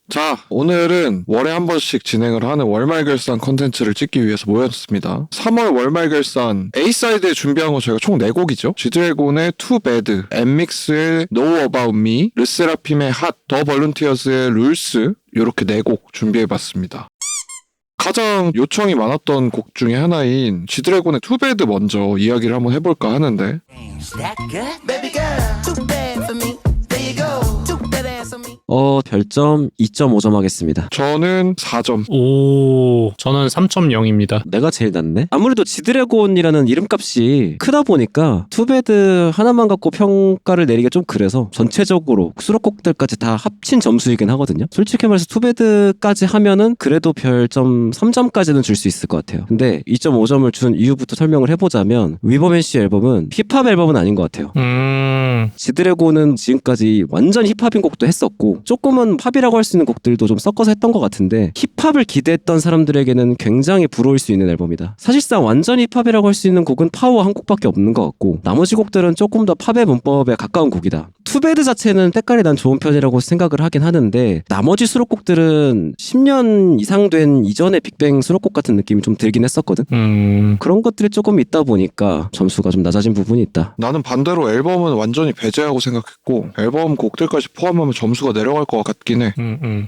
자, 오늘은 월에 한 번씩 진행을 하는 월말 결산 컨텐츠를 찍기 위해서 모였습니다. 3월 월말 결산 A사이드에 준비한 거 저희가 총 4곡이죠. G드래곤의 Too Bad, 엠믹스의 Know About Me, 르세라핌의 Hot, 더 벌룬티어스의 Rules 이렇게 4곡 준비해봤습니다. 가장 요청이 많았던 곡 중에 하나인 G드래곤의 Too Bad 먼저 이야기를 한번 해볼까 하는데 별점 2.5점 하겠습니다. 저는 4점. 오, 저는 3.0입니다. 내가 제일 낮네? 아무래도 지드래곤이라는 이름값이 크다 보니까 투베드 하나만 갖고 평가를 내리기가 좀 그래서 전체적으로 수록곡들까지 다 합친 점수이긴 하거든요. 솔직히 말해서 투베드까지 하면은 그래도 별점 3점까지는 줄 수 있을 것 같아요. 근데 2.5점을 준 이유부터 설명을 해보자면 위버맨씨 앨범은 힙합 앨범은 아닌 것 같아요. 지드래곤은 지금까지 완전 힙합인 곡도 했었고 조금은 팝이라고 할 수 있는 곡들도 좀 섞어서 했던 것 같은데 힙합을 기대했던 사람들에게는 굉장히 부러울 수 있는 앨범이다. 사실상 완전 힙합이라고 할 수 있는 곡은 파워 한 곡밖에 없는 것 같고 나머지 곡들은 조금 더 팝의 문법에 가까운 곡이다. 투베드 자체는 때깔이 난 좋은 편이라고 생각을 하긴 하는데 나머지 수록곡들은 10년 이상 된 이전의 빅뱅 수록곡 같은 느낌이 좀 들긴 했었거든. 그런 것들이 조금 있다 보니까 점수가 좀 낮아진 부분이 있다. 나는 반대로 앨범은 완전히 배제하고 생각했고 앨범 곡들까지 포함하면 점수가 내려갈 것 같긴 해.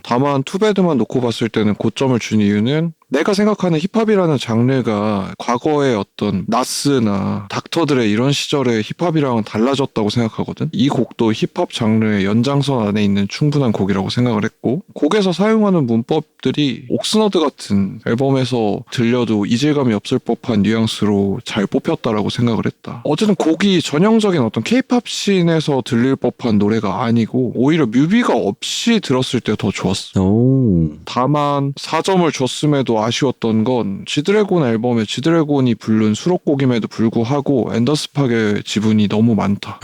다만 투베드만 놓고 봤을 때는 고점을 준 이유는 내가 생각하는 힙합이라는 장르가 과거의 어떤 나스나 닥터들의 이런 시절의 힙합이랑은 달라졌다고 생각하거든. 이 곡도 힙합 장르의 연장선 안에 있는 충분한 곡이라고 생각을 했고 곡에서 사용하는 문법들이 옥스너드 같은 앨범에서 들려도 이질감이 없을 법한 뉘앙스로 잘 뽑혔다라고 생각을 했다. 어쨌든 곡이 전형적인 어떤 케이팝 씬에서 들릴 법한 노래가 아니고 오히려 뮤비가 없이 들었을 때 더 좋았어. 다만 4점을 줬음에도 아쉬웠던 건 G드래곤 앨범에 G드래곤이 부른 수록곡임에도 불구하고 앤더스팍의 지분이 너무 많다.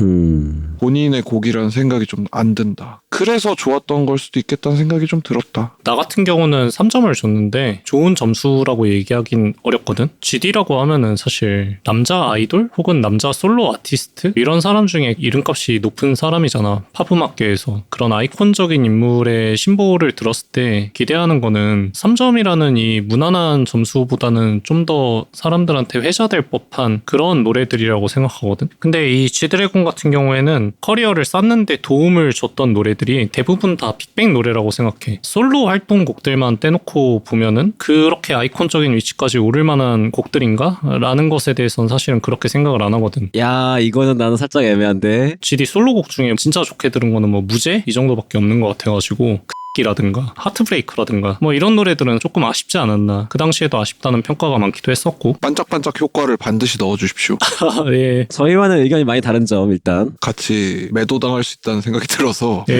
본인의 곡이라는 생각이 좀 안 든다. 그래서 좋았던 걸 수도 있겠다는 생각이 좀 들었다. 나 같은 경우는 3점을 줬는데 좋은 점수라고 얘기하긴 어렵거든. GD라고 하면은 사실 남자 아이돌 혹은 남자 솔로 아티스트 이런 사람 중에 이름값이 높은 사람이잖아. 팝음악계에서. 그런 아이콘적인 인물의 신보를 들었을 때 기대하는 거는 3점이라는 이 무난한 점수보다는 좀 더 사람들한테 회자될 법한 그런 노래들이라고 생각하거든. 근데 이 G드래곤 같은 경우에는 커리어를 쌓는데 도움을 줬던 노래들이 대부분 다 빅뱅 노래라고 생각해. 솔로 활동곡들만 떼놓고 보면은 그렇게 아이콘적인 위치까지 오를 만한 곡들인가? 라는 것에 대해서는 사실은 그렇게 생각을 안 하거든. 야, 이거는 나는 살짝 애매한데. GD 솔로곡 중에 진짜 좋게 들은 거는 뭐 무제? 이 정도밖에 없는 것 같아가지고 라든가 하트브레이크라든가 뭐 이런 노래들은 조금 아쉽지 않았나. 그 당시에도 아쉽다는 평가가 많기도 했었고. 반짝반짝 효과를 반드시 넣어주십시오. 예. 저희와는 의견이 많이 다른 점 일단 같이 매도당할 수 있다는 생각이 들어서 예.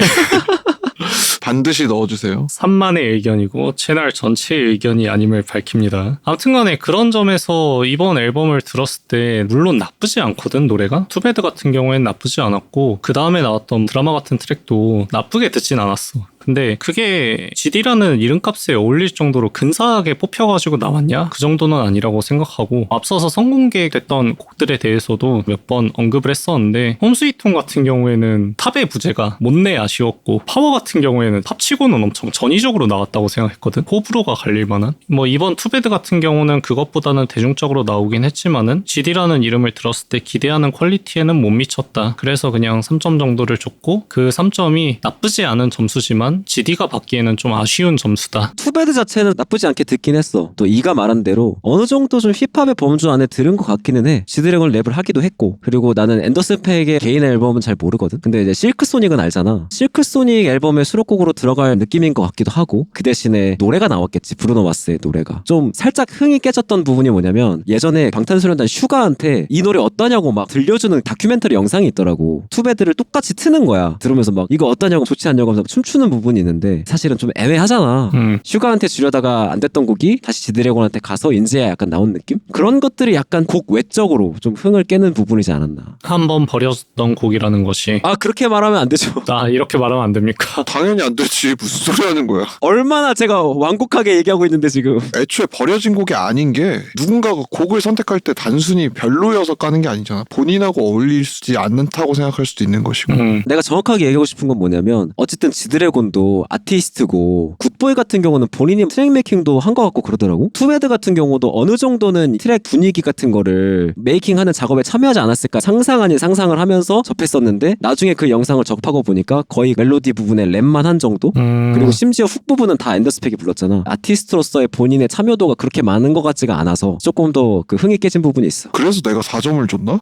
반드시 넣어주세요. 3만의 의견이고 채널 전체의 의견이 아님을 밝힙니다. 아무튼간에 그런 점에서 이번 앨범을 들었을 때 물론 나쁘지 않거든. 노래가 투베드 같은 경우엔 나쁘지 않았고 그 다음에 나왔던 드라마 같은 트랙도 나쁘게 듣진 않았어. 근데 그게 GD라는 이름값에 어울릴 정도로 근사하게 뽑혀가지고 나왔냐? 그 정도는 아니라고 생각하고 앞서서 선공개됐던 곡들에 대해서도 몇 번 언급을 했었는데 홈스위트홈 같은 경우에는 탑의 부재가 못내 아쉬웠고 파워 같은 경우에는 탑치고는 엄청 전위적으로 나왔다고 생각했거든. 호불호가 갈릴 만한. 뭐 이번 투베드 같은 경우는 그것보다는 대중적으로 나오긴 했지만은 GD라는 이름을 들었을 때 기대하는 퀄리티에는 못 미쳤다. 그래서 그냥 3점 정도를 줬고 그 3점이 나쁘지 않은 점수지만 GD가 받기에는 좀 아쉬운 점수다. 투베드 자체는 나쁘지 않게 듣긴 했어. 또 이가 말한 대로 어느 정도 좀 힙합의 범주 안에 들은 것 같기는 해. G드래곤 랩을 하기도 했고 그리고 나는 앤더슨 팩의 개인 앨범은 잘 모르거든. 근데 이제 실크소닉은 알잖아. 실크소닉 앨범의 수록곡으로 들어갈 느낌인 것 같기도 하고 그 대신에 노래가 나왔겠지. 브루노 마스의 노래가. 좀 살짝 흥이 깨졌던 부분이 뭐냐면 예전에 방탄소년단 슈가한테 이 노래 어떠냐고 막 들려주는 다큐멘터리 영상이 있더라고. 투베드를 똑같이 트는 거야. 들으면서 막 이거 어떠냐고 좋지 않냐고 하면서 춤추는 부분이 있는데 사실은 좀 애매하잖아. 슈가한테 주려다가 안 됐던 곡이 다시 지드래곤한테 가서 인제야 약간 나온 느낌? 그런 것들이 약간 곡 외적으로 좀 흥을 깨는 부분이지 않았나. 한번 버려졌던 곡이라는 것이. 아, 그렇게 말하면 안 되죠. 아, 이렇게 말하면 안 됩니까? 당연히 안 되지. 무슨 소리 하는 거야. 얼마나 제가 완곡하게 얘기하고 있는데 지금. 애초에 버려진 곡이 아닌 게 누군가가 곡을 선택할 때 단순히 별로여서 까는 게 아니잖아. 본인하고 어울리지 않는다고 생각할 수도 있는 것이고. 내가 정확하게 얘기하고 싶은 건 뭐냐면 어쨌든 지드래곤 지드래곤도 아티스트고 굿보이 같은 경우는 본인이 트랙 메이킹도 한 것 같고 그러더라고. 투베드 같은 경우도 어느 정도는 트랙 분위기 같은 거를 메이킹하는 작업에 참여하지 않았을까 상상 아닌 상상을 하면서 접했었는데 나중에 그 영상을 접하고 보니까 거의 멜로디 부분에 랩만 한 정도? 그리고 심지어 훅 부분은 다 엔더스펙이 불렀잖아. 아티스트로서의 본인의 참여도가 그렇게 많은 것 같지가 않아서 조금 더 그 흥이 깨진 부분이 있어. 그래서 내가 4점을 줬나?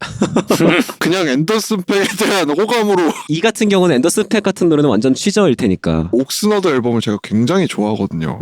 그냥 앤더슨 팩에 대한 호감으로. 이 같은 경우는 앤더스펙 같은 노래는 완전 취저일 테니까. 옥스너드 앨범을 제가 굉장히 좋아하거든요.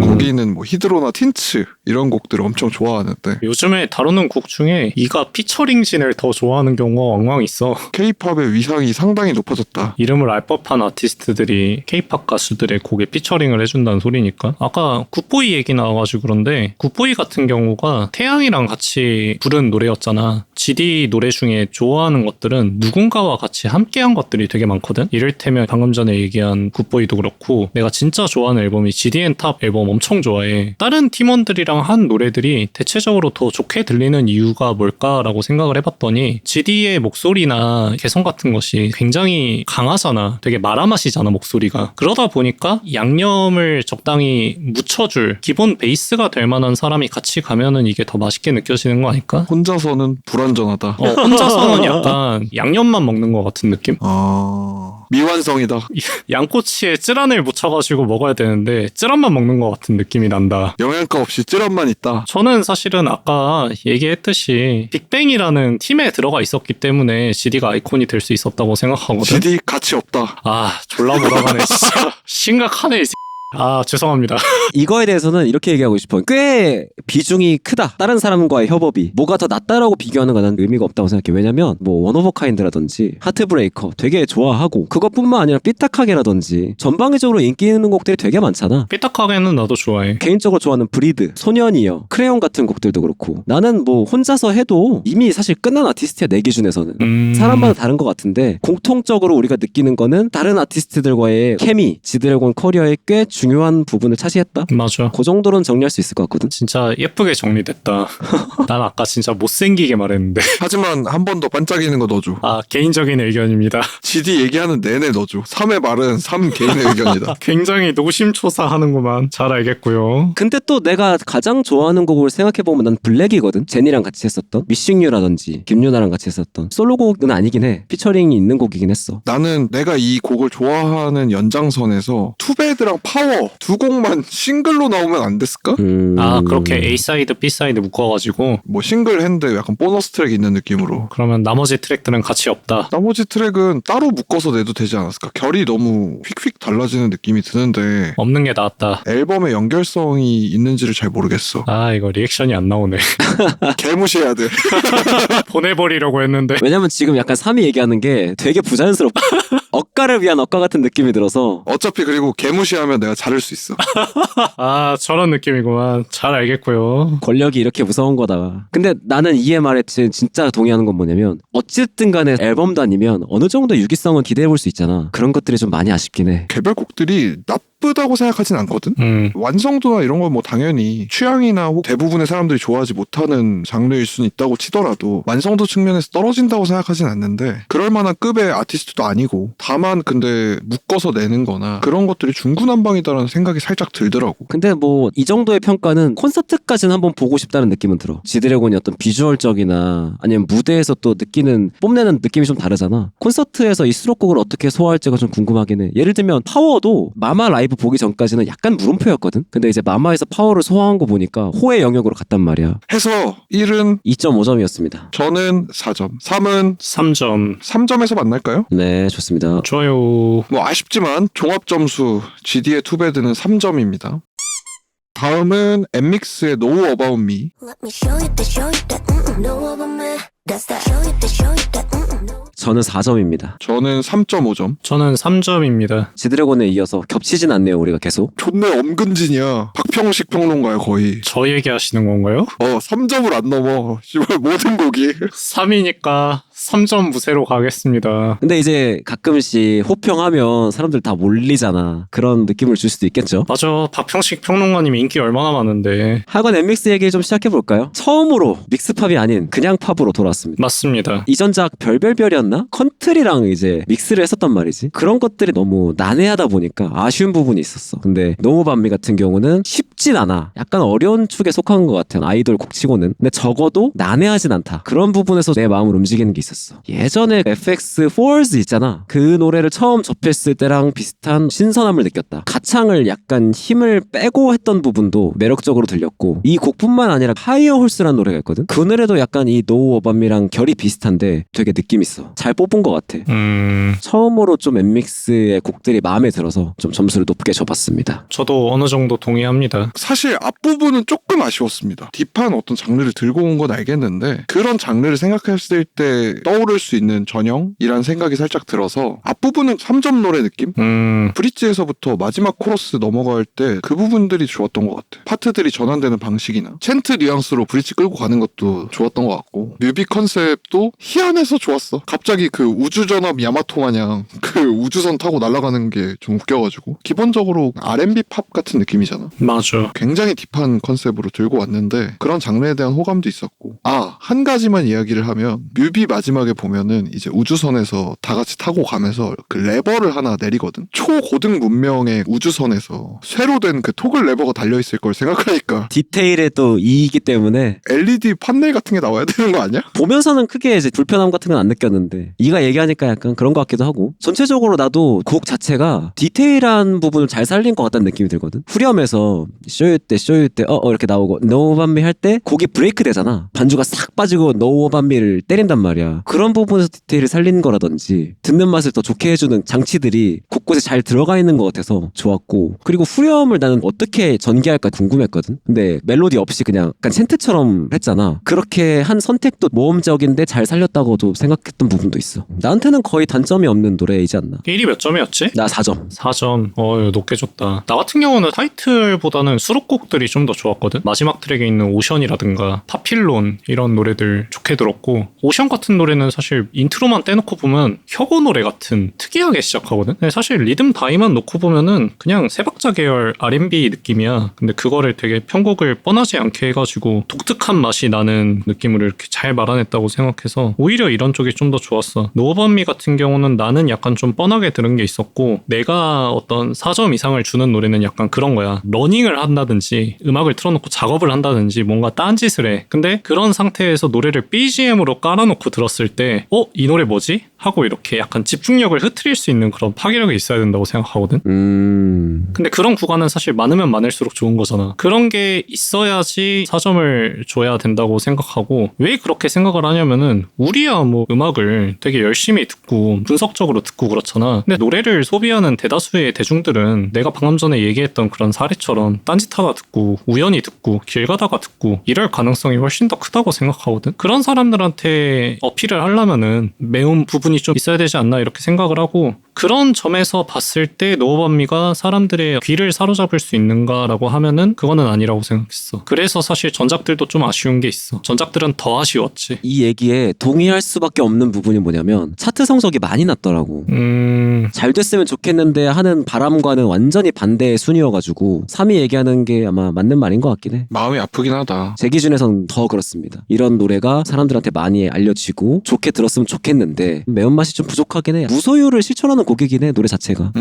거기는 뭐 히드로나 틴츠 이런 곡들을 엄청 좋아하는데 요즘에 다루는 곡 중에 이가 피처링진을 더 좋아하는 경우가 왕왕 있어. K-팝의 위상이 상당히 높아졌다. 이름을 알 법한 아티스트들이 K-팝 가수들의 곡에 피처링을 해준다는 소리니까. 아까 굿보이 얘기 나와가지고 그런데 굿보이 같은 경우가 태양이랑 같이 부른 노래였잖아. GD 노래 중에 좋아하는 것들은 누군가와 같이 함께한 것들이 되게 많거든. 이를테면 방금 전에 얘기한 굿보이도 그렇고 내가 진짜 좋아하는 앨범이 GD&탑 앨범 엄청 좋아해. 다른 팀원들이랑 한 노래들이 대체적으로 더 좋게 들리는 이유가 뭘까라고 생각을 해봤더니 GD의 목소리나 개성 같은 것이 굉장히 강하잖아. 되게 마라맛이잖아 목소리가. 그러다 보니까 양념을 적당히 묻혀줄 기본 베이스가 될 만한 사람이 같이 가면은 이게 더 맛있게 느껴지는 거 아닐까? 혼자서는 불완전하다. 혼자서는 약간 양념만 먹는 것 같은 느낌? 미완성이다. 양꼬치에 쯔란을 묻혀가지고 먹어야 되는데 쯔란만 먹는 것 같은 느낌이 난다. 영양가 없이 찌란만 있다. 저는 사실은 아까 얘기했듯이 빅뱅이라는 팀에 들어가 있었기 때문에 GD가 아이콘이 될 수 있었다고 생각하거든. GD 가치 없다. 아 졸라 몰아가네 진짜. 심각하네 이 아 죄송합니다. 이거에 대해서는 이렇게 얘기하고 싶어. 꽤 비중이 크다. 다른 사람과의 협업이. 뭐가 더 낫다라고 비교하는 건 의미가 없다고 생각해. 왜냐면 뭐 원 오브 카인드라든지 하트브레이커 되게 좋아하고 그것뿐만 아니라 삐딱하게라든지 전방위적으로 인기 있는 곡들이 되게 많잖아. 삐딱하게는 나도 좋아해. 개인적으로 좋아하는 브리드, 소년이여, 크레용 같은 곡들도 그렇고 나는 뭐 혼자서 해도 이미 사실 끝난 아티스트야 내 기준에서는. 사람마다 다른 것 같은데 공통적으로 우리가 느끼는 거는 다른 아티스트들과의 케미, 지드래곤 커리어에 꽤 중요한 부분을 차지했다. 맞아. 그 정도로는 정리할 수 있을 것 같거든. 진짜 예쁘게 정리됐다. 난 아까 진짜 못생기게 말했는데. 하지만 한 번 더 반짝이는 거 넣어줘. 아 개인적인 의견입니다. GD 얘기하는 내내 넣어줘. 3의 말은 3 개인의 의견이다. 굉장히 노심초사하는구만. 잘 알겠고요. 근데 또 내가 가장 좋아하는 곡을 생각해보면 난 블랙이거든. 제니랑 같이 했었던 미싱 유라든지 김유나랑 같이 했었던 솔로곡은 아니긴 해. 피처링이 있는 곡이긴 했어. 나는 내가 이 곡을 좋아하는 연장선에서 투베드랑 파워 두 곡만 싱글로 나오면 안 됐을까? 아 그렇게 A사이드 B사이드 묶어가지고 뭐 싱글 했는데 약간 보너스 트랙 있는 느낌으로. 그러면 나머지 트랙들은 같이 없다. 나머지 트랙은 따로 묶어서 내도 되지 않았을까? 결이 너무 휙휙 달라지는 느낌이 드는데 없는 게 낫다. 앨범의 연결성이 있는지를 잘 모르겠어. 아 이거 리액션이 안 나오네. 개무시해야 돼. 보내버리려고 했는데. 왜냐면 지금 약간 3이 얘기하는 게 되게 부자연스럽고 억가를 위한 억가 같은 느낌이 들어서 어차피 그리고 개무시하면 내가 자를 수 있어. 아 저런 느낌이구만. 잘 알겠고요. 권력이 이렇게 무서운 거다. 근데 나는 이에 말에 진짜 동의하는 건 뭐냐면 어쨌든 간에 앨범도 아니면 어느 정도 유기성은 기대해 볼 수 있잖아. 그런 것들이 좀 많이 아쉽긴 해. 개별곡들이 나쁘다고 생각하진 않거든? 완성도나 이런 건 뭐 당연히 취향이나 혹 대부분의 사람들이 좋아하지 못하는 장르일 수는 있다고 치더라도 완성도 측면에서 떨어진다고 생각하진 않는데 그럴 만한 급의 아티스트도 아니고 다만 근데 묶어서 내는 거나 그런 것들이 중구난방이다라는 생각이 살짝 들더라고. 근데 뭐 이 정도의 평가는 콘서트까지는 한번 보고 싶다는 느낌은 들어. 지드래곤이 어떤 비주얼적이나 아니면 무대에서 또 느끼는 뽐내는 느낌이 좀 다르잖아. 콘서트에서 이 수록곡을 어떻게 소화할지가 좀 궁금하긴 해. 예를 들면 파워도 마마 라이브 보기 전까지는 약간 물음표였거든. 근데 이제 마마에서 파워를 소화한 거 보니까 호의 영역으로 갔단 말이야. 해서 1은 2.5점이었습니다. 저는 4점, 3은 3점. 3점에서 만날까요? 네, 좋습니다. 좋아요. 뭐 아쉽지만 종합 점수 GD의 투베드는 3점입니다. 다음은 엠믹스의 No About Me. Let me show you that, know about me. That's that. Show you that, no. 저는 4점입니다. 저는 3.5점. 저는 3점입니다. 지드래곤에 이어서 겹치진 않네요, 우리가 계속. 존내 엄근진이야. 박평식 평론가야 거의. 저 얘기하시는 건가요? 3점을 안 넘어. 씨발 모든 곡이. 3위니까 3점 무쇠로 가겠습니다. 근데 이제 가끔씩 호평하면 사람들 다 몰리잖아. 그런 느낌을 줄 수도 있겠죠. 맞아. 박평식 평론가님 인기 얼마나 많은데. 하관 엠믹스 얘기 좀 시작해볼까요? 처음으로 믹스팝이 아닌 그냥 팝으로 돌아왔습니다. 맞습니다. 이전작 별별별이었나? 컨트리랑 이제 믹스를 했었단 말이지. 그런 것들이 너무 난해하다 보니까 아쉬운 부분이 있었어. 근데 노무반미 같은 경우는 쉽진 않아. 약간 어려운 축에 속한 것 같아. 아이돌 곡치고는. 근데 적어도 난해하진 않다. 그런 부분에서 내 마음을 움직이는 게 있었어. 예전에 FX Falls 있잖아. 그 노래를 처음 접했을 때랑 비슷한 신선함을 느꼈다. 가창을 약간 힘을 빼고 했던 부분도 매력적으로 들렸고, 이 곡뿐만 아니라 하이어 홀스라는 노래가 있거든. 그 노래도 약간 이 노우 어밤이랑 결이 비슷한데 되게 느낌 있어. 잘 뽑은 것 같아. 처음으로 좀 엠믹스의 곡들이 마음에 들어서 좀 점수를 높게 줘봤습니다. 저도 어느 정도 동의합니다. 사실 앞부분은 조금 아쉬웠습니다. 딥한 어떤 장르를 들고 온 건 알겠는데 그런 장르를 생각했을 때 떠오를 수 있는 전형이란 생각이 살짝 들어서 앞부분은 3점 노래 느낌? 브릿지에서부터 마지막 코러스 넘어갈 때 그 부분들이 좋았던 것 같아. 파트들이 전환되는 방식이나 챈트 뉘앙스로 브릿지 끌고 가는 것도 좋았던 것 같고, 뮤비 컨셉도 희한해서 좋았어. 갑자기 그 우주전함 야마토 마냥 그 우주선 타고 날아가는 게 좀 웃겨가지고, 기본적으로 R&B 팝 같은 느낌이잖아. 맞아. 굉장히 딥한 컨셉으로 들고 왔는데 그런 장르에 대한 호감도 있었고, 한 가지만 이야기를 하면 뮤비 마지막에 보면은 이제 우주선에서 다 같이 타고 가면서 그 레버를 하나 내리거든. 초고등 문명의 우주선에서 쇠로 된 그 토글 레버가 달려있을 걸 생각하니까 디테일에 또 이이기 때문에 LED 판넬 같은 게 나와야 되는 거 아니야? 보면서는 크게 이제 불편함 같은 건 안 느꼈는데, 이가 얘기하니까 약간 그런 것 같기도 하고, 전체적으로 나도 곡 자체가 디테일한 부분을 잘 살린 것 같다는 느낌이 들거든. 후렴에서 쇼유 때 이렇게 나오고 No About Me 할 때 곡이 브레이크 되잖아. 반주가 싹 빠지고 No About Me를 때린단 말이야. 그런 부분에서 디테일을 살린 거라든지 듣는 맛을 더 좋게 해주는 장치들이 곳곳에 잘 들어가 있는 것 같아서 좋았고, 그리고 후렴을 나는 어떻게 전개할까 궁금했거든. 근데 멜로디 없이 그냥 약간 챈트처럼 했잖아. 그렇게 한 선택도 모험적인데 잘 살렸다고도 생각했던 부분도 있어. 나한테는 거의 단점이 없는 노래이지 않나. 1위 몇 점이었지? 나 4점. 4점. 이거 높게 줬다. 나 같은 경우는 타이틀보다는 수록곡들이 좀 더 좋았거든. 마지막 트랙에 있는 오션이라든가 파필론 이런 노래들 좋게 들었고, 오션 같은 노래는 사실 인트로만 떼놓고 보면 혁오 노래 같은 특이하게 시작하거든. 근데 사실 리듬 다이만 놓고 보면은 그냥 세박자 계열 R&B 느낌이야. 근데 그거를 되게 편곡을 뻔하지 않게 해가지고 독특한 맛이 나는 느낌으로 이렇게 잘 말아냈다고 생각해서 오히려 이런 쪽이 좀 더 좋았어. 노버미 같은 경우는 나는 약간 좀 뻔하게 들은 게 있었고, 내가 어떤 4점 이상을 주는 노래는 약간 그런 거야. 러닝을 한다든지 음악을 틀어놓고 작업을 한다든지 뭔가 딴짓을 해. 근데 그런 상태에서 노래를 BGM으로 깔아놓고 들었을 때 이 노래 뭐지? 하고 이렇게 약간 집중력을 흐트릴 수 있는 그런 파괴력이 있어야 된다고 생각하거든. 근데 그런 구간은 사실 많으면 많을수록 좋은 거잖아. 그런 게 있어야지 4점을 줘야 된다고 생각하고, 왜 그렇게 생각을 하냐면은 우리야 뭐 음악을 되게 열심히 듣고 분석적으로 듣고 그렇잖아. 근데 노래를 소비하는 대다수의 대중들은 내가 방금 전에 얘기했던 그런 사례처럼 딴짓하다 듣고 우연히 듣고 길 가다가 듣고 이럴 가능성이 훨씬 더 크다고 생각하거든. 그런 사람들한테 어필을 하려면은 매운 부분이 좀 있어야 되지 않나 이렇게 생각을 하고, 그런 점에서 봤을 때 노어밤미가 사람들의 귀를 사로잡을 수 있는가라고 하면은 그거는 아니라고 생각했어. 그래서 사실 전작들도 좀 아쉬운 게 있어. 전작들은 더 아쉬웠지. 이 얘기에 동의할 수밖에 없는 부분이 뭐냐면 차트 성적이 많이 났더라고. 잘 됐으면 좋겠는데 하는 바람과는 완전히 반대의 순위여가지고 3위 얘기하는 게 아마 맞는 말인 것 같긴 해. 마음이 아프긴 하다. 제 기준에선 더 그렇습니다. 이런 노래가 사람들한테 많이 알려지고 좋게 들었으면 좋겠는데 매운맛이 좀 부족하긴 해. 무소유를 실천하는 곡이긴 해, 노래 자체가.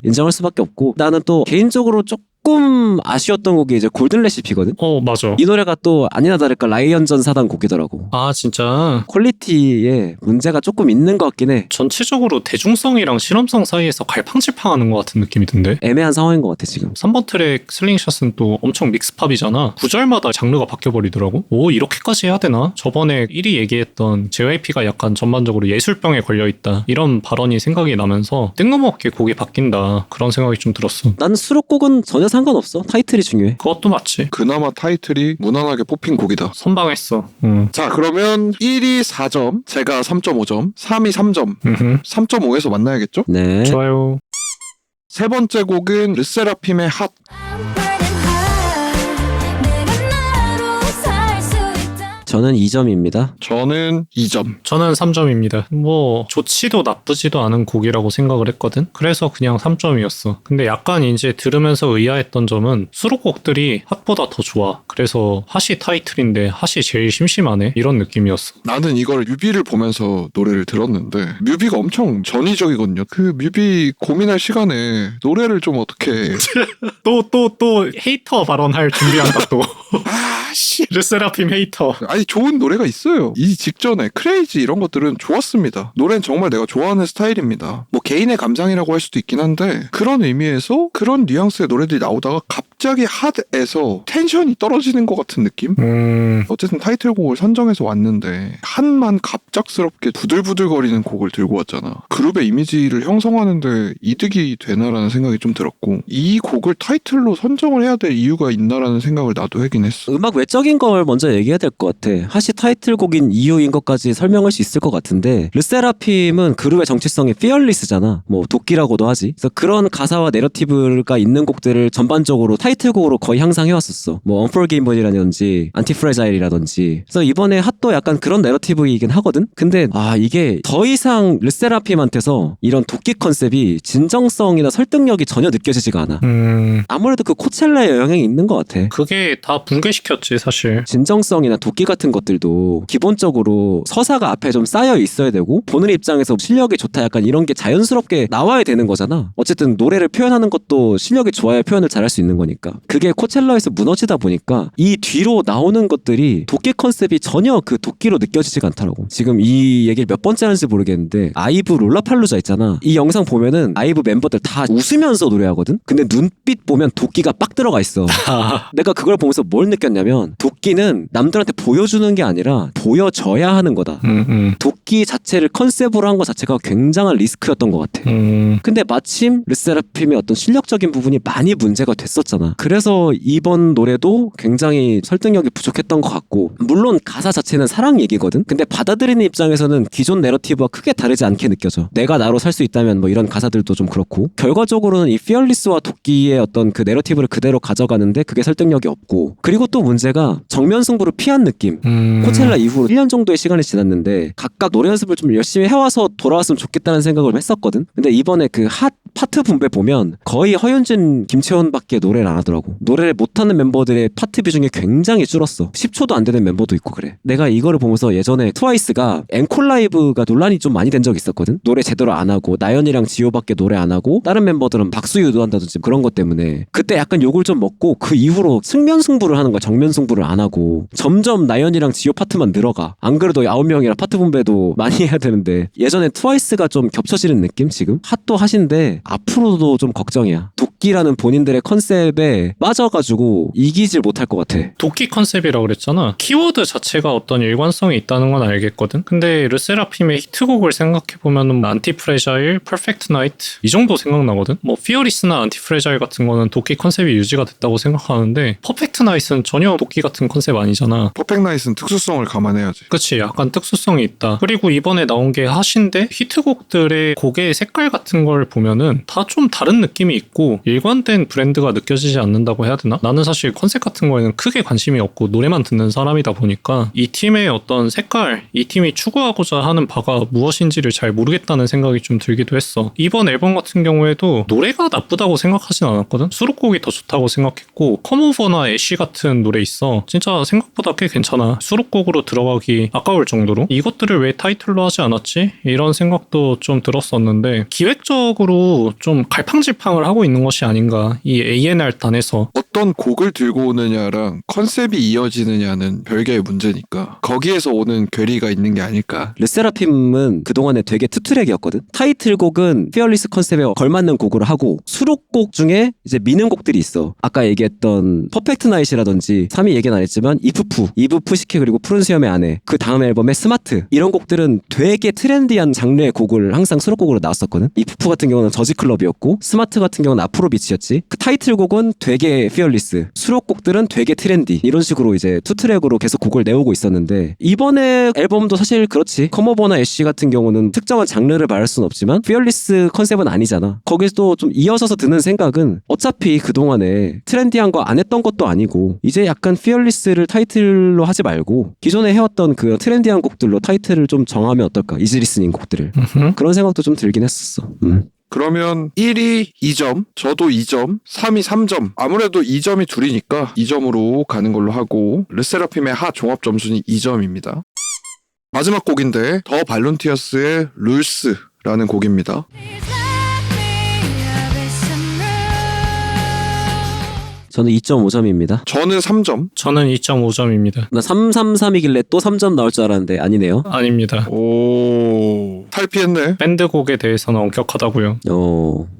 인정할 수밖에 없고, 나는 또 개인적으로 조금 아쉬웠던 곡이 이제 골든 레시피거든? 맞아. 이 노래가 또 아니나 다를까 라이언전 사단 곡이더라고. 아, 진짜. 퀄리티에 문제가 조금 있는 것 같긴 해. 전체적으로 대중성이랑 실험성 사이에서 갈팡질팡하는 것 같은 느낌이 든데? 애매한 상황인 것 같아 지금. 3번 트랙 슬링샷은 또 엄청 믹스팝이잖아. 구절마다 장르가 바뀌어버리더라고. 이렇게까지 해야 되나? 저번에 1위 얘기했던 JYP가 약간 전반적으로 예술병에 걸려있다, 이런 발언이 생각이 나면서 뜬금없게 곡이 바뀐다, 그런 생각이 좀 들었어. 난 수록곡은 전혀 상관없어. 타이틀이 중요해. 그것도 맞지. 그나마 타이틀이 무난하게 뽑힌 곡이다. 선방했어. 자, 그러면 1위 4점, 제가 3.5점, 3위 3점, 3.5에서 만나야겠죠? 네. 좋아요. 세 번째 곡은 르세라핌의 핫. I'm burning hot. 저는 2점입니다. 저는 2점. 저는 3점입니다. 뭐 좋지도 나쁘지도 않은 곡이라고 생각을 했거든. 그래서 그냥 3점이었어. 근데 약간 이제 들으면서 의아했던 점은 수록곡들이 핫보다 더 좋아. 그래서 핫이 타이틀인데 핫이 제일 심심하네. 이런 느낌이었어. 나는 이걸 뮤비를 보면서 노래를 들었는데 뮤비가 엄청 전위적이거든요. 그 뮤비 고민할 시간에 노래를 좀 어떻게 또 헤이터 발언할 준비한다 또. 아씨 르세라핌 헤이터. 아니 좋은 노래가 있어요. 이 직전에 크레이지 이런 것들은 좋았습니다. 노래는 정말 내가 좋아하는 스타일입니다. 뭐 개인의 감상이라고 할 수도 있긴 한데 그런 의미에서 그런 뉘앙스의 노래들이 나오다가 갑자기 핫에서 텐션이 떨어지는 것 같은 느낌? 어쨌든 타이틀곡을 선정해서 왔는데 핫만 갑작스럽게 부들부들거리는 곡을 들고 왔잖아. 그룹의 이미지를 형성하는데 이득이 되나라는 생각이 좀 들었고 이 곡을 타이틀로 선정을 해야 될 이유가 있나라는 생각을 나도 하긴 했어. 음악 외적인 걸 먼저 얘기해야 될 것 같아. 핫이 타이틀곡인 이유인 것까지 설명할 수 있을 것 같은데 르세라핌은 그룹의 정체성이 피어리스잖아. 뭐 도끼라고도 하지. 그래서 그런 가사와 내러티브가 있는 곡들을 전반적으로 타이틀곡으로 거의 향상해왔었어. 뭐 언포기븐이라든지 안티프레자일이라든지. 그래서 이번에 핫도 약간 그런 내러티브이긴 하거든. 근데 이게 더 이상 르세라핌한테서 이런 도끼 컨셉이 진정성이나 설득력이 전혀 느껴지지가 않아. 아무래도 그 코첼라의 영향이 있는 것 같아. 그게 다 붕괴시켰지 사실. 진정성이나 도끼 같은 것들도 기본적으로 서사가 앞에 좀 쌓여 있어야 되고 보는 입장에서 실력이 좋다 약간 이런 게 자연스럽게 나와야 되는 거잖아. 어쨌든 노래를 표현하는 것도 실력이 좋아야 표현을 잘할 수 있는 거니까. 그게 코첼라에서 무너지다 보니까 이 뒤로 나오는 것들이 도끼 컨셉이 전혀 그 도끼로 느껴지지가 않더라고. 지금 이 얘기를 몇 번째 하는지 모르겠는데 아이브 롤라팔루자 있잖아. 이 영상 보면은 아이브 멤버들 다 웃으면서 노래하거든. 근데 눈빛 보면 도끼가 빡 들어가 있어. 내가 그걸 보면서 뭘 느꼈냐면 도끼는 남들한테 보여주는 게 아니라 보여져야 하는 거다. 도끼 자체를 컨셉으로 한 것 자체가 굉장한 리스크였던 것 같아. 근데 마침 르세라핌의 어떤 실력적인 부분이 많이 문제가 됐었잖아. 그래서 이번 노래도 굉장히 설득력이 부족했던 것 같고 물론 가사 자체는 사랑 얘기거든. 근데 받아들이는 입장에서는 기존 내러티브와 크게 다르지 않게 느껴져. 내가 나로 살 수 있다면 뭐 이런 가사들도 좀 그렇고 결과적으로는 이 피어리스와 도끼의 어떤 그 내러티브를 그대로 가져가는데 그게 설득력이 없고 그리고 또 문제가 정면 승부를 피한 느낌. 코첼라 이후로 1년 정도의 시간이 지났는데 각각 노래 연습을 좀 열심히 해와서 돌아왔으면 좋겠다는 생각을 했었거든. 근데 이번에 그 핫 파트 분배 보면 거의 허윤진, 김채원밖에 노래를 안 하더라고. 노래를 못하는 멤버들의 파트 비중이 굉장히 줄었어. 10초도 안 되는 멤버도 있고 그래. 내가 이거를 보면서 예전에 트와이스가 앵콜 라이브가 논란이 좀 많이 된 적이 있었거든. 노래 제대로 안 하고 나연이랑 지효밖에 노래 안 하고 다른 멤버들은 박수 유도한다든지 그런 것 때문에 그때 약간 욕을 좀 먹고 그 이후로 측면 승부를 하는 거야. 정면 승부를 안 하고 점점 나연이랑 지효 파트만 늘어가. 안 그래도 9명이라 파트 분배도 많이 해야 되는데 예전에 트와이스가 좀 겹쳐지는 느낌 지금? 핫도 핫인데 앞으로도 좀 걱정이야. 도끼라는 본인들의 컨셉에 빠져가지고 이기질 못할 것 같아. 도끼 컨셉이라고 그랬잖아. 키워드 자체가 어떤 일관성이 있다는 건 알겠거든. 근데 르세라핌의 히트곡을 생각해보면 안티프레자일, 퍼펙트 나이트 이 정도 생각나거든. 뭐 피어리스나 안티프레자일 같은 거는 도끼 컨셉이 유지가 됐다고 생각하는데 퍼펙트 나이트는 전혀 도끼 같은 컨셉 아니잖아. 퍼펙트 나이트는 특수성을 감안해야지. 그치, 약간 특수성이 있다. 그리고 이번에 나온 게 핫인데 히트곡들의 곡의 색깔 같은 걸 보면은 다 좀 다른 느낌이 있고 일관된 브랜드가 느껴지지 않는다고 해야 되나? 나는 사실 컨셉 같은 거에는 크게 관심이 없고 노래만 듣는 사람이다 보니까 이 팀의 어떤 색깔, 이 팀이 추구하고자 하는 바가 무엇인지를 잘 모르겠다는 생각이 좀 들기도 했어. 이번 앨범 같은 경우에도 노래가 나쁘다고 생각하진 않았거든? 수록곡이 더 좋다고 생각했고 컴오버나 애쉬 같은 노래 있어. 진짜 생각보다 꽤 괜찮아. 수록곡으로 들어가기 아까울 정도로 이것들을 왜 타이틀로 하지 않았지? 이런 생각도 좀 들었었는데 기획적으로 좀 갈팡질팡을 하고 있는 것이 아닌가. 이 A&R 단에서 어떤 곡을 들고 오느냐랑 컨셉이 이어지느냐는 별개의 문제니까 거기에서 오는 괴리가 있는 게 아닐까. 르세라핌은 그동안에 되게 투트랙이었거든. 타이틀곡은 피어리스 컨셉에 걸맞는 곡으로 하고 수록곡 중에 이제 미는 곡들이 있어. 아까 얘기했던 퍼펙트 나잇이라든지 3위 얘기는 안 했지만 이브 푸시케 그리고 푸른 수염의 아내 그 다음 앨범의 스마트 이런 곡들은 되게 트렌디한 장르의 곡을 항상 수록곡으로 나왔었거든. 이프프 같은 경우는 저지클럽이었고 스마트 같은 경우는 아프로비치였지. 그 타이틀곡은 되게 피어리스, 수록곡들은 되게 트렌디 이런 식으로 이제 투트랙으로 계속 곡을 내오고 있었는데 이번에 앨범도 사실 그렇지. 컴오버나 애쉬 같은 경우는 특정한 장르를 말할 순 없지만 피어리스 컨셉은 아니잖아. 거기서 좀 이어져서 드는 생각은 어차피 그동안에 트렌디한 거 안 했던 것도 아니고 이제 약간 피어리스를 타이틀로 하지 말고 기존에 해왔던 그 트렌디한 곡들로 타이틀을 좀 정하면 어떨까? 이지리스닝 곡들을. 그런 생각도 좀 들긴 했었어. 그러면 1위 2점, 저도 2점, 3위 3점. 아무래도 2점이 둘이니까 2점으로 가는 걸로 하고 르세라핌의 하 종합 점수는 2점입니다. 마지막 곡인데 더 발론티어스의 룰스라는 곡입니다. 저는 2.5점입니다. 저는 3점. 저는 2.5점입니다. 나 333이길래 또 3점 나올 줄 알았는데 아니네요. 아닙니다. 오, 탈피했네. 밴드곡에 대해서는 엄격하다고요.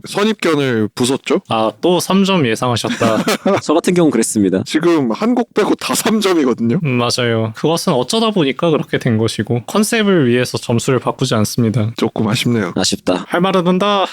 선입견을 부쉈죠? 아, 또 3점 예상하셨다. 저 같은 경우는 그랬습니다. 지금 한 곡 빼고 다 3점이거든요. 맞아요. 그것은 어쩌다 보니까 그렇게 된 것이고 컨셉을 위해서 점수를 바꾸지 않습니다. 조금 아쉽네요. 아쉽다. 할 말은 한다.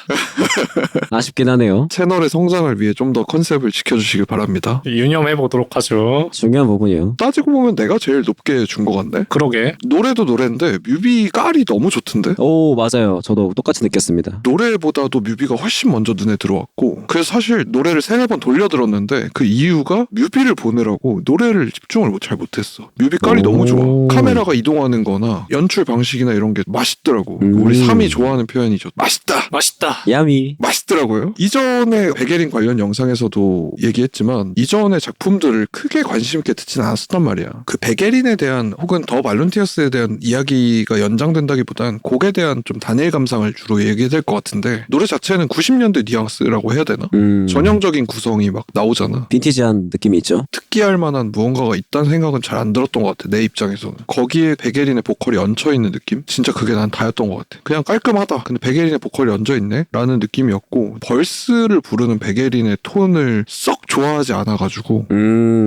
아쉽긴 하네요. 채널의 성장을 위해 좀 더 컨셉을 지켜주시길 바랍니다. 유념해보도록 하죠. 중요한 부분이에요. 따지고 보면 내가 제일 높게 준 것 같네. 그러게. 노래도 노래인데 뮤비 깔이 너무 좋던데? 오, 맞아요. 저도 똑같이 느꼈습니다. 노래보다도 뮤비가 훨씬 먼저 눈에 들어왔고 그래서 사실 노래를 3-4번 돌려 들었는데 그 이유가 뮤비를 보느라고 노래를 집중을 잘 못했어. 뮤비 깔이 너무 좋아. 카메라가 이동하는 거나 연출 방식이나 이런 게 맛있더라고. 우리 3이 좋아하는 표현이죠. 맛있다! 맛있다. 야미. 맛있더라고요. 이전에 베게린 관련 영상에서도 얘기했지만 이전의 작품들을 크게 관심 있게 듣진 않았었단 말이야. 그 베게린에 대한 혹은 더 발론티어스에 대한 이야기가 연장된다기보단 곡에 대한 좀 단일 감상을 주로 얘기될 것 같은데 노래 자체는 90년대 뉘앙스라고 해야 되나? 전형적인 구성이 막 나오잖아. 빈티지한 느낌이 있죠. 특기할 만한 무언가가 있다는 생각은 잘 안 들었던 것 같아. 내 입장에서는. 거기에 베게린의 보컬이 얹혀있는 느낌? 진짜 그게 난 다였던 것 같아. 그냥 깔끔하다. 근데 베게린의 보컬이 얹어있네? 라는 느낌이었고 벌스를 부르는 베게린의 톤을 썩 좋아하지 않아가지고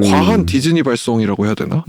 과한 디즈니 발성이라고 해야 되나?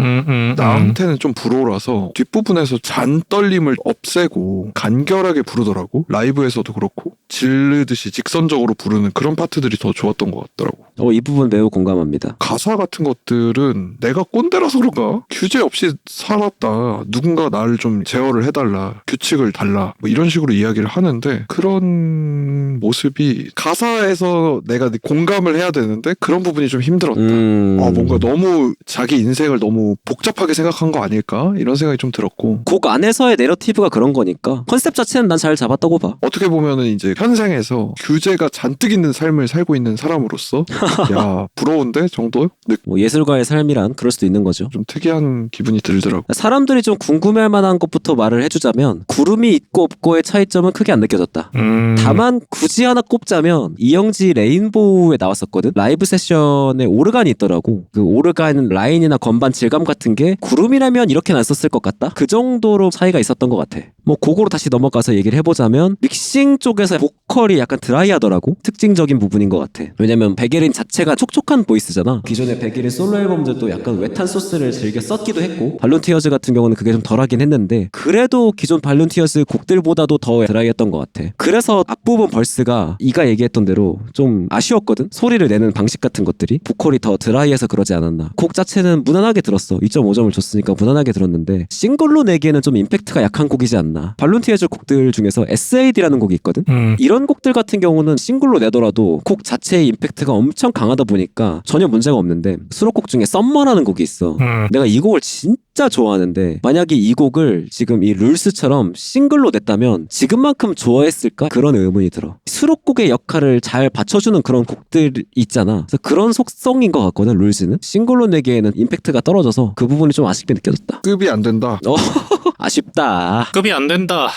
나한테는 좀 불호라서 뒷부분에서 잔떨림을 없애고 간결하게 부르더라고. 라이브에서도 그렇고 질르듯이 직선적으로 부르는 그런 파트들이 더 좋았던 것 같더라고. 이 부분 매우 공감합니다. 가사 같은 것들은 내가 꼰대라서 그런가? 규제 없이 살았다. 누군가 나를 좀 제어를 해달라. 규칙을 달라. 뭐 이런 식으로 이야기를 하는데 그런 모습이 가사에서 내가 공감을 해야 되는데 그런 부분이 좀 힘들었다. 뭔가 너무 자기 인생을 너무 복잡하게 생각한 거 아닐까? 이런 생각이 좀 들었고 곡 안에서의 내러티브가 그런 거니까 컨셉 자체는 난 잘 잡았다고 봐. 어떻게 보면은 이제 현생에서 규제가 잔뜩 있는 삶을 살고 있는 사람으로서 야 부러운데 정도? 뭐 예술가의 삶이란 그럴 수도 있는 거죠. 좀 특이한 기분이 들더라고. 사람들이 좀 궁금해할 만한 것부터 말을 해주자면 구름이 있고 없고의 차이점은 크게 안 느껴졌다. 다만 굳이 하나 꼽자면 이영지 레인보우에 나왔었거든. 라이브 세션에 오르간이 있더라고. 그 오르간 라인이나 건반 질감 같은 게 구름이라면 이렇게는 안 썼을 것 같다. 그 정도로 차이가 있었던 것 같아. 뭐 곡으로 다시 넘어가서 얘기를 해보자면 믹싱 쪽에서 보컬이 약간 드라이하더라고. 특징적인 부분인 것 같아. 왜냐면 베게린 자체가 촉촉한 보이스잖아. 기존의 베게린 솔로 앨범들도 약간 웨탄 소스를 즐겨 썼기도 했고 발론티어즈 같은 경우는 그게 좀 덜하긴 했는데 그래도 기존 발론티어즈 곡들보다도 더 드라이했던 것 같아. 그래서 앞부분 벌스가 이가 얘기했던 대로 좀 아쉬웠거든. 소리를 내는 방식 같은 것들이 보컬이 더 드라이해서 그러지 않았나. 곡 자체는 무난하게 들었어. 2.5점을 줬으니까 무난하게 들었는데 싱글로 내기에는 좀 임팩트가 약한 곡이지 않나. 발론티어즈 곡들 중에서 SAD라는 곡이 있거든. 이런 곡들 같은 경우는 싱글로 내더라도 곡 자체의 임팩트가 엄청 강하다 보니까 전혀 문제가 없는데 수록곡 중에 썸머라는 곡이 있어. 내가 이 곡을 진짜 좋아하는데 만약에 이 곡을 지금 이 룰스처럼 싱글로 냈다면 지금만큼 좋아했을까? 그런 의문이 들어. 수록곡의 역할을 잘 받쳐주는 그런 곡들 있잖아. 그래서 그런 속성인 것 같거든. 룰스는 싱글로 내기에는 임팩트가 떨어져서 그 부분이 좀 아쉽게 느껴졌다. 급이 안 된다. 아쉽다. 급이 안 된다.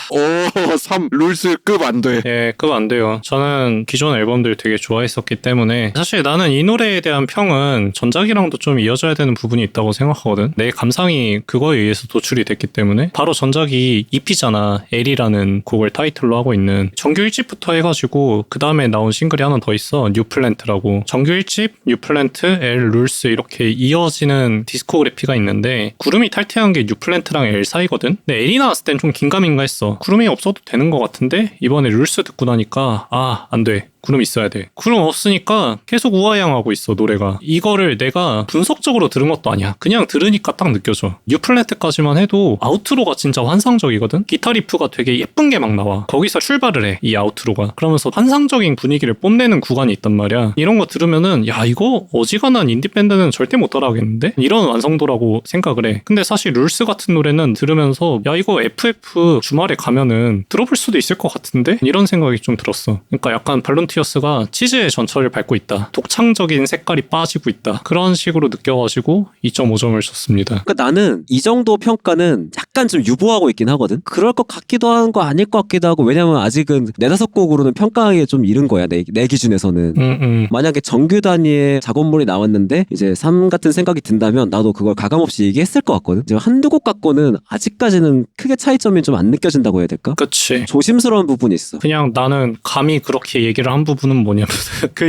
3 룰스 급 안 돼. 예, 급 안 돼요. 저는 기존 앨범들 되게 좋아했었기 때문에 사실 나는 이 노래에 대한 평은 전작이랑도 좀 이어져야 되는 부분이 있다고 생각하거든. 내 감상이 그거에 의해서 도출이 됐기 때문에 바로 전작이 EP잖아. L이라는 곡을 타이틀로 하고 있는 정규 1집부터 해가지고 그 다음에 나온 싱글이 하나 더 있어. 뉴플랜트라고. 정규 1집, 뉴플랜트, L, 룰스 이렇게 이어지는 디스코그래피가 있는데 구름이 탈퇴한 게 뉴플랜트랑 L 사이거든. 근데 L이 나왔을 땐 좀 긴가민가 했어. 구름이 없어도 되는 것 같은데 이번에 룰스 듣고 나니까 안 돼. 구름 있어야 돼. 구름 없으니까 계속 우아양하고 있어 노래가. 이거를 내가 분석적으로 들은 것도 아니야. 그냥 들으니까 딱 느껴져. 뉴플래트까지만 해도 아우트로가 진짜 환상적이거든. 기타 리프가 되게 예쁜 게 막 나와. 거기서 출발을 해, 이 아우트로가. 그러면서 환상적인 분위기를 뽐내는 구간이 있단 말이야. 이런 거 들으면은 야 이거 어지간한 인디밴드는 절대 못 따라하겠는데? 이런 완성도라고 생각을 해. 근데 사실 룰스 같은 노래는 들으면서 야 이거 FF 주말에 가면은 들어볼 수도 있을 것 같은데? 이런 생각이 좀 들었어. 그러니까 약간 발론티어스가 치즈의 전철을 밟고 있다. 독창적인 색깔이 빠지고 있다. 그런 식으로 느껴가지고 2.5점을 줬습니다. 그러니까 나는 이 정도 평가는 약간 좀 유보하고 있긴 하거든. 그럴 것 같기도 한 거 아닐 것 같기도 하고, 왜냐면 아직은 4-5곡으로는 평가하기에 좀 이른 거야, 내 기준에서는. 만약에 정규 단위의 작업물이 나왔는데 이제 3 같은 생각이 든다면 나도 그걸 가감없이 얘기했을 것 같거든. 이제 한두 곡 갖고는 아직까지는 크게 차이점이 좀 안 느껴진다고 해야 될까? 그치. 조심스러운 부분이 있어. 그냥 나는 감히 그렇게 얘기를 한 부분은 뭐냐면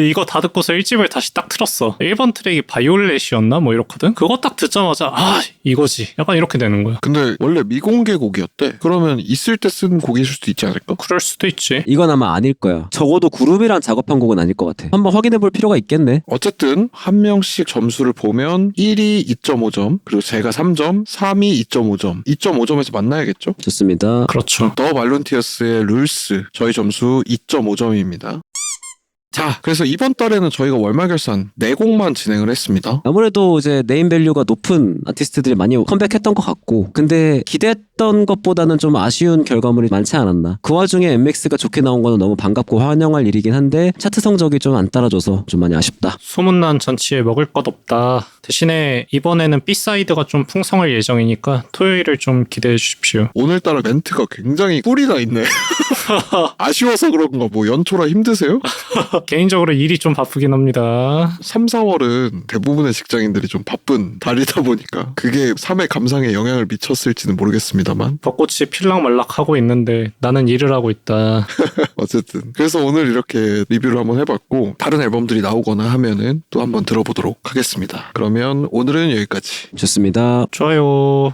이거 다 듣고서 1집을 다시 딱 틀었어. 1번 트랙이 바이올렛이었나? 뭐 이렇거든? 그거 딱 듣자마자 아 이거지. 약간 이렇게 되는 거야. 근데 원래 미공개 곡이었대. 그러면 있을 때 쓴 곡일 수도 있지 않을까? 그럴 수도 있지. 이건 아마 아닐 거야. 적어도 그룹이랑 작업한 곡은 아닐 것 같아. 한번 확인해 볼 필요가 있겠네. 어쨌든 한 명씩 점수를 보면 1위 2.5점, 그리고 제가 3점, 3위 2.5점, 2.5점에서 만나야겠죠? 좋습니다. 그렇죠. 더 발론티어스의 룰스, 저희 점수 2.5점입니다. 자, 그래서 이번 달에는 저희가 월말 결산 4곡만 진행을 했습니다. 아무래도 이제 네임 밸류가 높은 아티스트들이 많이 컴백했던 것 같고, 근데 기대했던 것보다는 좀 아쉬운 결과물이 많지 않았나. 그 와중에 MX가 좋게 나온 거는 너무 반갑고 환영할 일이긴 한데 차트 성적이 좀 안 따라줘서 좀 많이 아쉽다. 소문난 잔치에 먹을 것 없다. 대신에 이번에는 B사이드가 좀 풍성할 예정이니까 토요일을 좀 기대해 주십시오. 오늘따라 멘트가 굉장히 뿔이 나 있네. 아쉬워서 그런가, 뭐 연초라 힘드세요? 개인적으로 일이 좀 바쁘긴 합니다. 3, 4월은 대부분의 직장인들이 좀 바쁜 달이다 보니까 그게 3회 감상에 영향을 미쳤을지는 모르겠습니다만 벚꽃이 필락말락하고 있는데 나는 일을 하고 있다. 어쨌든 그래서 오늘 이렇게 리뷰를 한번 해봤고, 다른 앨범들이 나오거나 하면은 또 한번 들어보도록 하겠습니다. 그러면 오늘은 여기까지. 좋습니다. 좋아요.